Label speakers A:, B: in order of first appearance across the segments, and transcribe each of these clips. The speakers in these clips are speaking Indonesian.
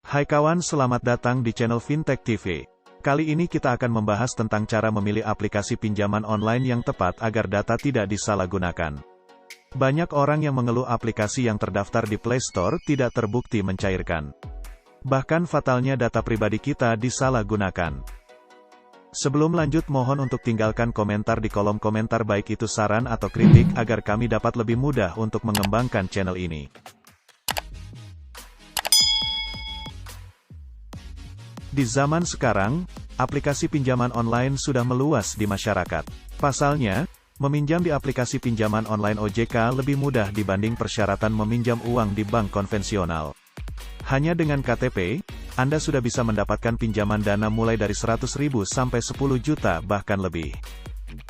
A: Hai kawan, selamat datang di channel Fintech TV. Kali ini kita akan membahas tentang cara memilih aplikasi pinjaman online yang tepat agar data tidak disalahgunakan. Banyak orang yang mengeluh aplikasi yang terdaftar di Play Store tidak terbukti mencairkan. Bahkan fatalnya data pribadi kita disalahgunakan. Sebelum lanjut, mohon untuk tinggalkan komentar di kolom komentar baik itu saran atau kritik agar kami dapat lebih mudah untuk mengembangkan channel ini. Di zaman sekarang, aplikasi pinjaman online sudah meluas di masyarakat. Pasalnya, meminjam di aplikasi pinjaman online OJK lebih mudah dibanding persyaratan meminjam uang di bank konvensional. Hanya dengan KTP, Anda sudah bisa mendapatkan pinjaman dana mulai dari 100.000 sampai 10 juta bahkan lebih.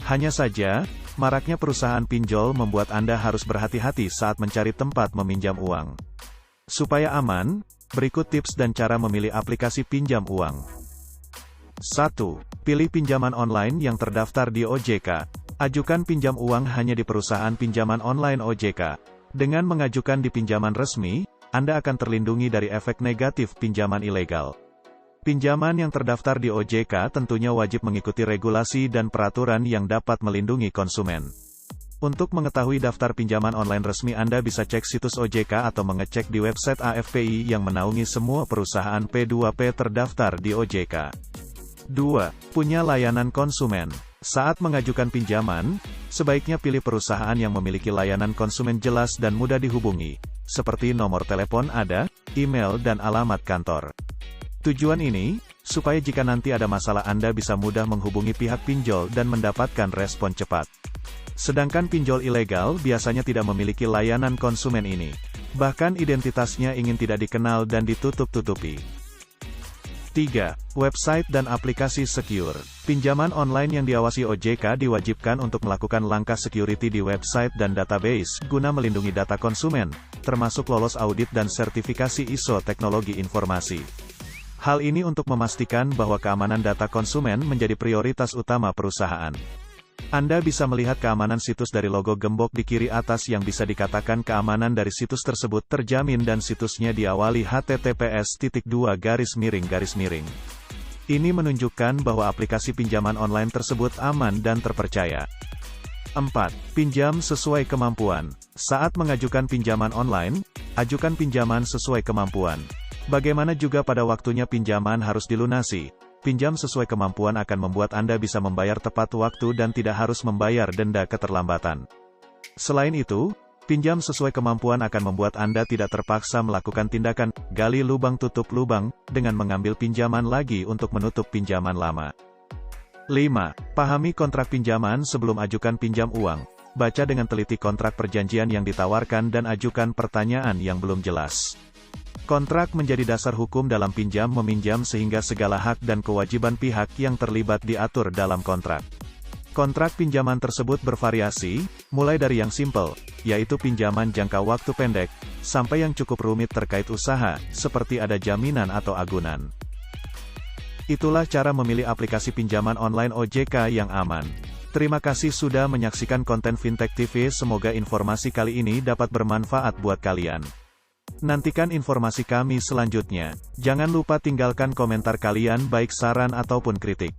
A: Hanya saja, maraknya perusahaan pinjol membuat Anda harus berhati-hati saat mencari tempat meminjam uang. Supaya aman, berikut tips dan cara memilih aplikasi pinjam uang. 1. Pilih pinjaman online yang terdaftar di OJK. Ajukan pinjam uang hanya di perusahaan pinjaman online OJK. Dengan mengajukan di pinjaman resmi, Anda akan terlindungi dari efek negatif pinjaman ilegal. Pinjaman yang terdaftar di OJK tentunya wajib mengikuti regulasi dan peraturan yang dapat melindungi konsumen. Untuk mengetahui daftar pinjaman online resmi, Anda bisa cek situs OJK atau mengecek di website AFPI yang menaungi semua perusahaan P2P terdaftar di OJK. 2. Punya layanan konsumen. Saat mengajukan pinjaman, sebaiknya pilih perusahaan yang memiliki layanan konsumen jelas dan mudah dihubungi, seperti nomor telepon ada, email dan alamat kantor. Tujuan ini, supaya jika nanti ada masalah Anda bisa mudah menghubungi pihak pinjol dan mendapatkan respon cepat. Sedangkan pinjol ilegal biasanya tidak memiliki layanan konsumen ini. Bahkan identitasnya ingin tidak dikenal dan ditutup-tutupi. 3. Website dan aplikasi secure. Pinjaman online yang diawasi OJK diwajibkan untuk melakukan langkah security di website dan database, guna melindungi data konsumen, termasuk lolos audit dan sertifikasi ISO teknologi informasi. Hal ini untuk memastikan bahwa keamanan data konsumen menjadi prioritas utama perusahaan. Anda bisa melihat keamanan situs dari logo gembok di kiri atas yang bisa dikatakan keamanan dari situs tersebut terjamin dan situsnya diawali https://. Ini menunjukkan bahwa aplikasi pinjaman online tersebut aman dan terpercaya. 4. Pinjam sesuai kemampuan. Saat mengajukan pinjaman online, ajukan pinjaman sesuai kemampuan. Bagaimana juga pada waktunya pinjaman harus dilunasi. Pinjam sesuai kemampuan akan membuat Anda bisa membayar tepat waktu dan tidak harus membayar denda keterlambatan. Selain itu, pinjam sesuai kemampuan akan membuat Anda tidak terpaksa melakukan tindakan gali lubang tutup lubang dengan mengambil pinjaman lagi untuk menutup pinjaman lama. 5. Pahami kontrak pinjaman sebelum ajukan pinjam uang. Baca dengan teliti kontrak perjanjian yang ditawarkan dan ajukan pertanyaan yang belum jelas. Kontrak menjadi dasar hukum dalam pinjam-meminjam sehingga segala hak dan kewajiban pihak yang terlibat diatur dalam kontrak. Kontrak pinjaman tersebut bervariasi, mulai dari yang simpel, yaitu pinjaman jangka waktu pendek, sampai yang cukup rumit terkait usaha, seperti ada jaminan atau agunan. Itulah cara memilih aplikasi pinjaman online OJK yang aman. Terima kasih sudah menyaksikan konten Fintech TV, semoga informasi kali ini dapat bermanfaat buat kalian. Nantikan informasi kami selanjutnya. Jangan lupa tinggalkan komentar kalian baik saran ataupun kritik.